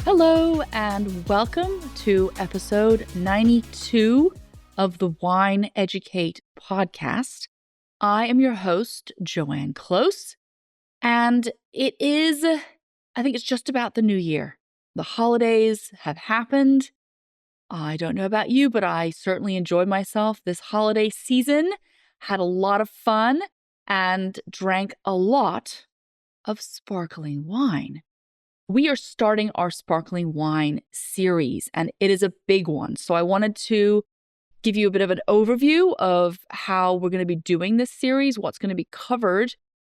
Hello and welcome to episode 92 of the Wine Educate podcast. I am your host, Joanne Close, and I think it's just about the new year. The holidays have happened. I don't know about you, but I certainly enjoyed myself this holiday season, had a lot of fun, and drank a lot of sparkling wine. We are starting our sparkling wine series, and it is a big one. So I wanted to give you a bit of an overview of how we're going to be doing this series, what's going to be covered,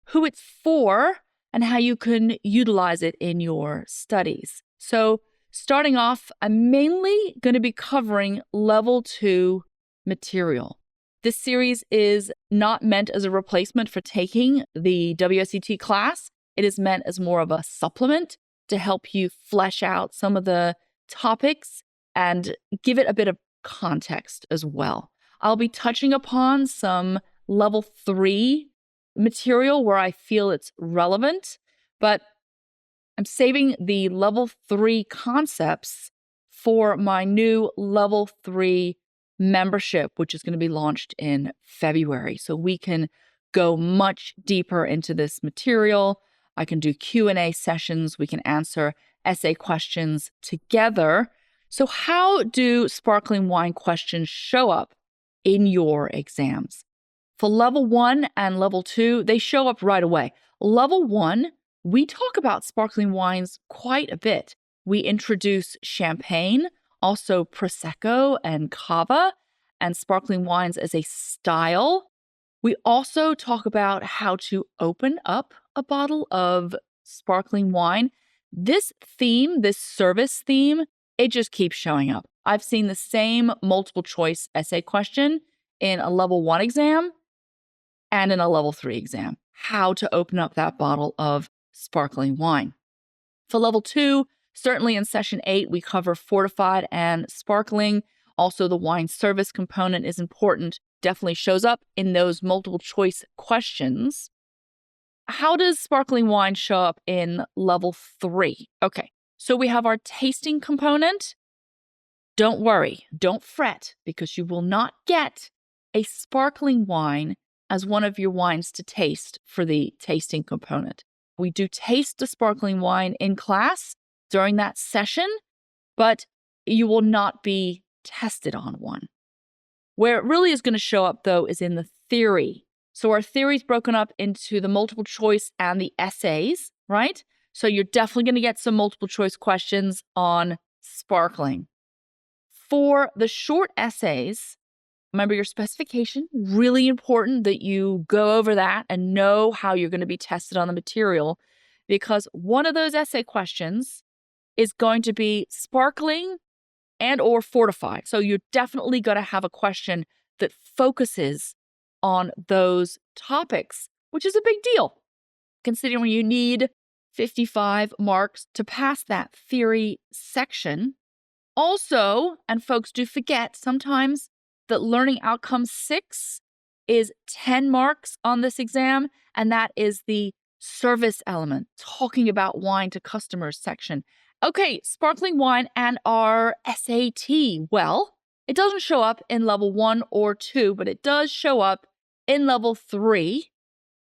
who it's for, and how you can utilize it in your studies. So starting off, I'm mainly going to be covering level 2 material. This series is not meant as a replacement for taking the WSET class. It is meant as more of a supplement to help you flesh out some of the topics and give it a bit of context as well. I'll be touching upon some level 3 material where I feel it's relevant, but I'm saving the level 3 concepts for my new level 3 membership, which is going to be launched in February. So we can go much deeper into this material. I can do Q&A sessions. We can answer essay questions together. So how do sparkling wine questions show up in your exams? For level 1 and level 2, they show up right away. Level 1, we talk about sparkling wines quite a bit. We introduce champagne, also Prosecco and Cava, and sparkling wines as a style. We also talk about how to open up a bottle of sparkling wine. This theme, this service theme, it just keeps showing up. I've seen the same multiple choice essay question in a level 1 exam and in a level 3 exam. How to open up that bottle of sparkling wine. For level 2, certainly in session 8, we cover fortified and sparkling. Also, the wine service component is important. Definitely shows up in those multiple choice questions. How does sparkling wine show up in level 3? Okay, so we have our tasting component. Don't worry, don't fret, because you will not get a sparkling wine as one of your wines to taste for the tasting component. We do taste the sparkling wine in class during that session, but you will not be tested on one. Where it really is going to show up, though, is in the theory. So our theory is broken up into the multiple choice and the essays, right? So you're definitely going to get some multiple choice questions on sparkling. For the short essays, remember your specification, really important that you go over that and know how you're going to be tested on the material, because one of those essay questions is going to be sparkling and or fortified. So you're definitely going to have a question that focuses on those topics, which is a big deal, considering you need 55 marks to pass that theory section. Also, and folks do forget sometimes, that Learning Outcome 6 is 10 marks on this exam, and that is the service element, talking about wine to customers section. Okay, sparkling wine and our SAT. Well, it doesn't show up in level 1 or 2, but it does show up in level 3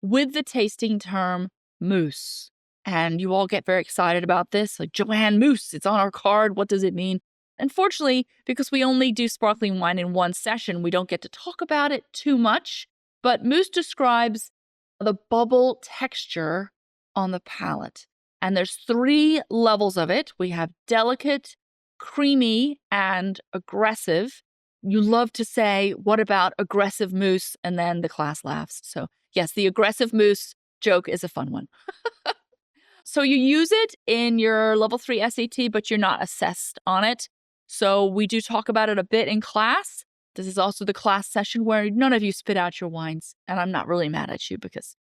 with the tasting term mousse. And you all get very excited about this, like, Joanne, mousse, it's on our card. What does it mean? Unfortunately, because we only do sparkling wine in one session, we don't get to talk about it too much. But mousse describes the bubble texture on the palate. And there's 3 levels of it. We have delicate, creamy, and aggressive. You love to say, what about aggressive mousse? And then the class laughs. So yes, the aggressive mousse joke is a fun one. So you use it in your level 3 SAT, but you're not assessed on it. So we do talk about it a bit in class. This is also the class session where none of you spit out your wines. And I'm not really mad at you because,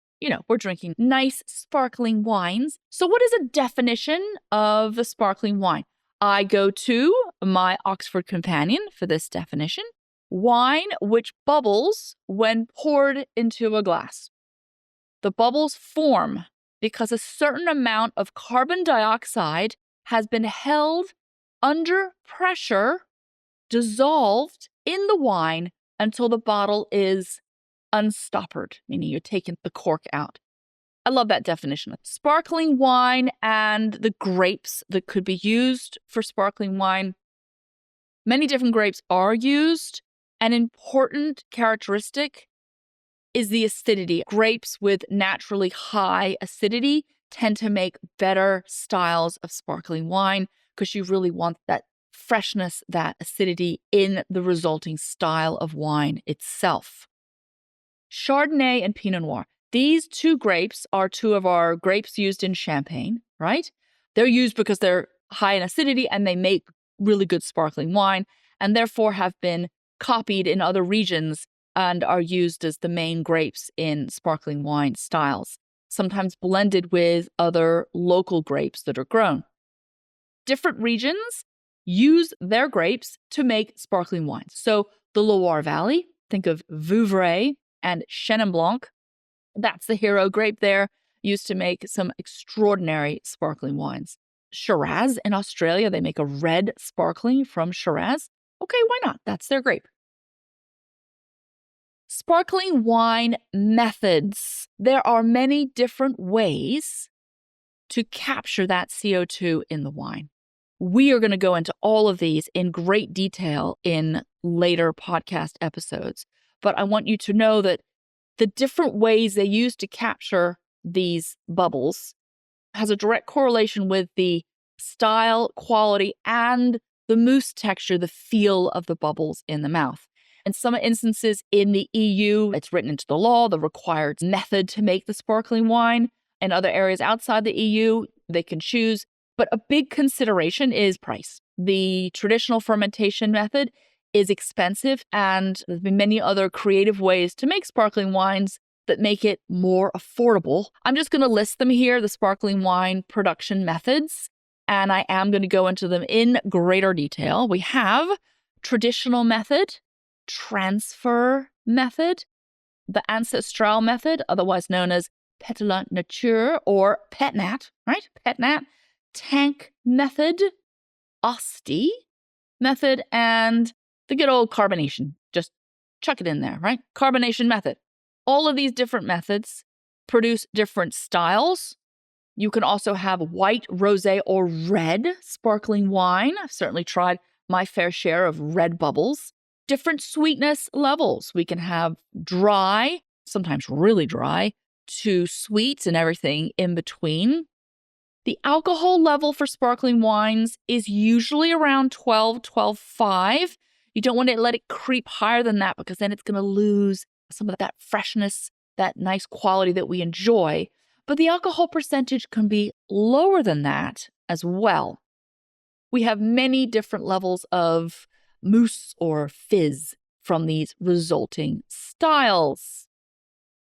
we're drinking nice sparkling wines. So what is a definition of a sparkling wine? I go to my Oxford Companion for this definition. Wine which bubbles when poured into a glass. The bubbles form because a certain amount of carbon dioxide has been held under pressure, dissolved in the wine until the bottle is unstoppered, meaning you're taking the cork out. I love that definition. Sparkling wine and the grapes that could be used for sparkling wine. Many different grapes are used. An important characteristic is the acidity. Grapes with naturally high acidity tend to make better styles of sparkling wine because you really want that freshness, that acidity in the resulting style of wine itself. Chardonnay and Pinot Noir. These two grapes are two of our grapes used in champagne, right? They're used because they're high in acidity and they make really good sparkling wine and therefore have been copied in other regions and are used as the main grapes in sparkling wine styles, sometimes blended with other local grapes that are grown. Different regions use their grapes to make sparkling wines. So the Loire Valley, think of Vouvray and Chenin Blanc. That's the hero grape there, used to make some extraordinary sparkling wines. Shiraz in Australia, they make a red sparkling from Shiraz. Okay, why not? That's their grape. Sparkling wine methods. There are many different ways to capture that CO2 in the wine. We are going to go into all of these in great detail in later podcast episodes. But I want you to know that the different ways they use to capture these bubbles has a direct correlation with the style, quality, and the mousse texture, the feel of the bubbles in the mouth. In some instances in the EU, it's written into the law, the required method to make the sparkling wine. In other areas outside the EU, they can choose. But a big consideration is price. The traditional fermentation method is expensive, and there's been many other creative ways to make sparkling wines that make it more affordable. I'm just going to list them here, the sparkling wine production methods, and I am going to go into them in greater detail. We have traditional method, transfer method, the ancestral method, otherwise known as pétillant nature or PetNat, right? PetNat, tank method, Asti method, and the good old carbonation. Just chuck it in there, right? Carbonation method. All of these different methods produce different styles. You can also have white, rosé, or red sparkling wine. I've certainly tried my fair share of red bubbles. Different sweetness levels. We can have dry, sometimes really dry, to sweet and everything in between. The alcohol level for sparkling wines is usually around 12.5. You don't want to let it creep higher than that because then it's going to lose some of that freshness, that nice quality that we enjoy. But the alcohol percentage can be lower than that as well. We have many different levels of mousse or fizz from these resulting styles.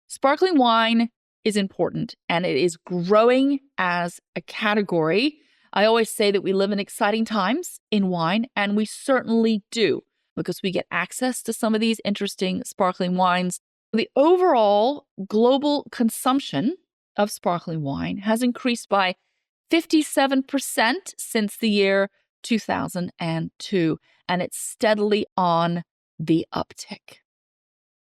Sparkling wine is important and it is growing as a category. I always say that we live in exciting times in wine, and we certainly do because we get access to some of these interesting sparkling wines. The overall global consumption of sparkling wine has increased by 57% since the year 2002, and it's steadily on the uptick.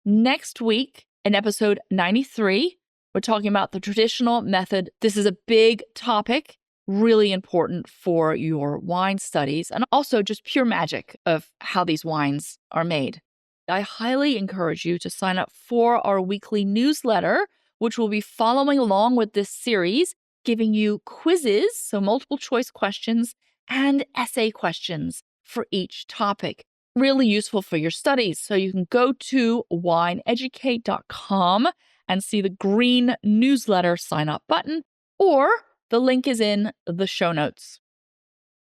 Next week, in episode 93, we're talking about the traditional method. This is a big topic, really important for your wine studies, and also just pure magic of how these wines are made. I highly encourage you to sign up for our weekly newsletter, which will be following along with this series, giving you quizzes, so multiple choice questions, and essay questions for each topic. Really useful for your studies. So you can go to wineeducate.com and see the green newsletter sign up button, or the link is in the show notes.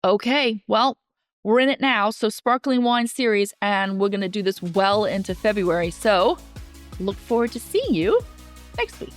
Okay, well, we're in it now. So sparkling wine series, and we're going to do this well into February. So look forward to seeing you next week.